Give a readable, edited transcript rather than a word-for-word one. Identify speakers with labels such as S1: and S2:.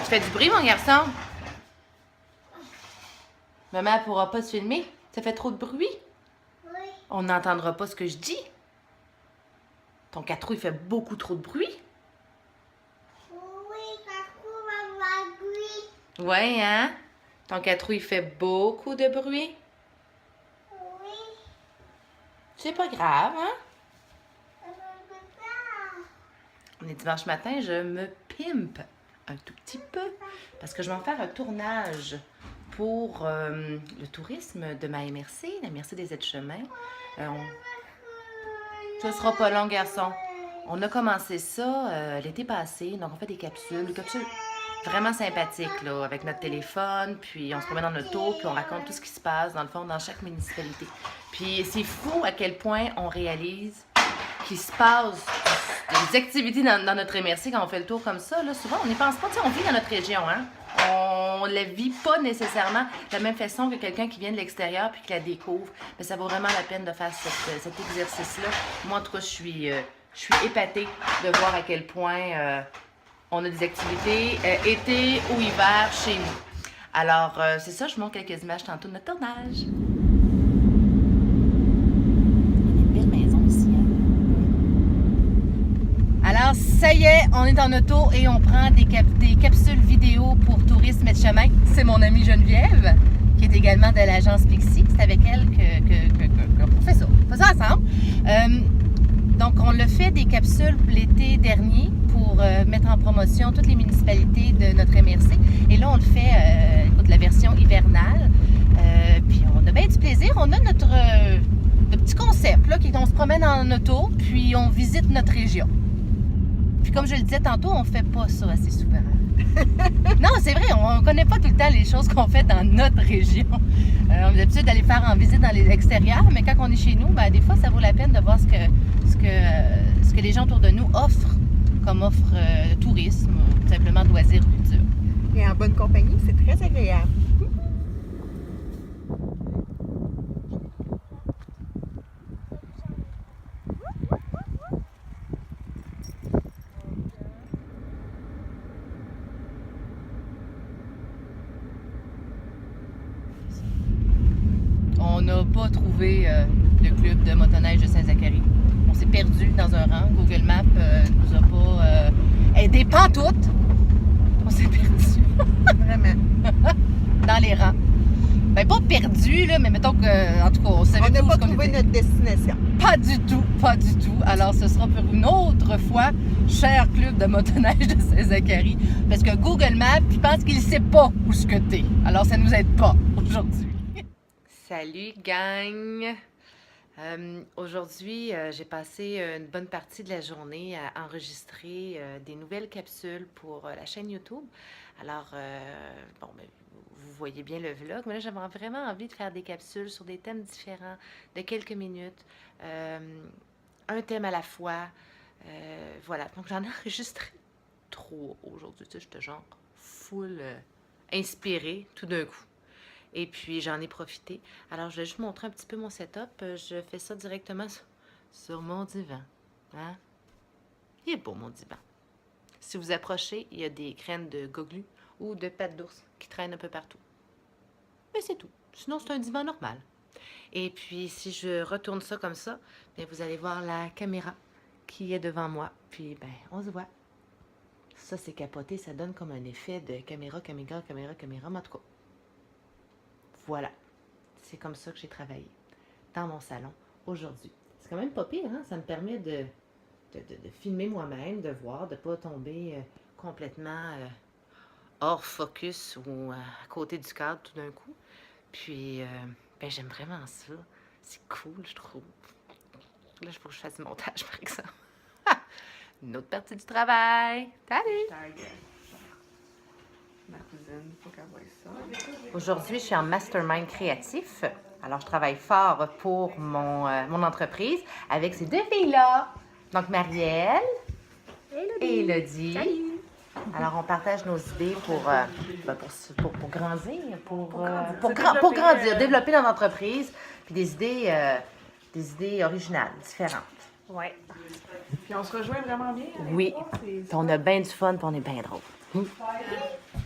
S1: fais du bruit, mon garçon? Maman ne pourra pas se filmer? Ça fait trop de bruit?
S2: Oui.
S1: On n'entendra pas ce que je dis. Ton 4 roues, il fait beaucoup trop de bruit.
S2: Oui, Cacou va voir bruit.
S1: Ouais, hein? Ton 4 roues, il fait beaucoup de bruit.
S2: Oui.
S1: C'est pas grave, hein?
S2: Ça me fait peur.
S1: On est dimanche matin, je me pimpe un tout petit peu parce que je vais en faire un tournage pour le tourisme de ma MRC, la MRC des Aides-Chemins. Ça sera pas long, garçon. On a commencé ça l'été passé, donc on fait des capsules vraiment sympathiques, là, avec notre téléphone, puis on se promène dans notre auto, puis on raconte tout ce qui se passe, dans le fond, dans chaque municipalité. Puis c'est fou à quel point on réalise qu'il se passe des activités dans notre MRC quand on fait le tour comme ça. Là, souvent, on n'y pense pas. Tu sais, on vit dans notre région, hein? On ne la vit pas nécessairement de la même façon que quelqu'un qui vient de l'extérieur puis qui la découvre. Mais ça vaut vraiment la peine de faire cet exercice-là. Moi, en tout cas, je suis épatée de voir à quel point on a des activités été ou hiver chez nous. Alors, c'est ça, je vous montre quelques images tantôt de notre tournage. Alors, ça y est, on est en auto et on prend des capsules vidéo pour Tourisme Aides-Chemins. C'est mon amie Geneviève, qui est également de l'agence Pixie. C'est avec elle qu'on fait ça. On fait ça ensemble. Donc, on l'a fait des capsules l'été dernier pour mettre en promotion toutes les municipalités de notre MRC. Et là, on le fait, écoute, la version hivernale. Puis, on a bien du plaisir. On a notre petit concept, là, on se promène en auto, puis on visite notre région. Puis comme je le disais tantôt, on fait pas ça assez souvent. Non, c'est vrai, on connaît pas tout le temps les choses qu'on fait dans notre région. On a l'habitude d'aller faire en visite dans les extérieurs, mais quand on est chez nous, ben, des fois, ça vaut la peine de voir ce que les gens autour de nous offrent comme offre tourisme, ou tout simplement loisirs, culture.
S3: Et en bonne compagnie, c'est très agréable.
S1: On n'a pas trouvé le club de motoneige de Saint-Zacharie. On s'est perdu dans un rang. Google Maps nous a pas aidé pantoute. On s'est perdu.
S3: Vraiment.
S1: Dans les rangs. Ben pas perdu, là, mais mettons que, en tout cas, on savait
S3: On n'a
S1: pas
S3: pas
S1: où qu'on
S3: trouvé
S1: était.
S3: notre destination.
S1: Pas du tout, pas du tout. Alors, ce sera pour une autre fois, cher club de motoneige de Saint-Zacharie, parce que Google Maps, je pense qu'il ne sait pas où ce que t'es. Alors, ça ne nous aide pas aujourd'hui. Salut, gang! Aujourd'hui, j'ai passé une bonne partie de la journée à enregistrer des nouvelles capsules pour la chaîne YouTube. Alors, bon, ben, vous voyez bien le vlog, mais là, j'avais vraiment envie de faire des capsules sur des thèmes différents, de quelques minutes, un thème à la fois. Voilà, donc j'en ai enregistré 3 aujourd'hui. Tu sais, j'étais genre full inspirée tout d'un coup. Et puis, j'en ai profité. Alors, je vais juste montrer un petit peu mon setup. Je fais ça directement sur mon divan. Hein? Il est beau, mon divan. Si vous approchez, il y a des graines de goglu ou de pâte d'ours qui traînent un peu partout. Mais c'est tout. Sinon, c'est un divan normal. Et puis, si je retourne ça comme ça, bien, vous allez voir la caméra qui est devant moi. Puis, ben, on se voit. Ça, c'est capoté. Ça donne comme un effet de caméra, mais en tout cas. Voilà, c'est comme ça que j'ai travaillé dans mon salon aujourd'hui. C'est quand même pas pire, hein? Ça me permet de filmer moi-même, de voir, de ne pas tomber complètement hors focus ou à côté du cadre tout d'un coup. Puis, ben, j'aime vraiment ça. C'est cool, je trouve. Là, il faut que je fasse du montage, par exemple. Une autre partie du travail. Salut!
S3: Ma cousine, faut qu'elle voie ça.
S1: Aujourd'hui, je suis en mastermind créatif. Alors, je travaille fort pour mon entreprise avec ces 2 filles-là. Donc, Marielle et Elodie. Salut! Alors, on partage nos idées pour grandir, pour grandir, développer notre entreprise, puis des idées originales, différentes.
S3: Ouais. Puis on se rejoint vraiment bien.
S1: Oui, puis on a bien du fun, puis on est bien drôle.
S3: Bye.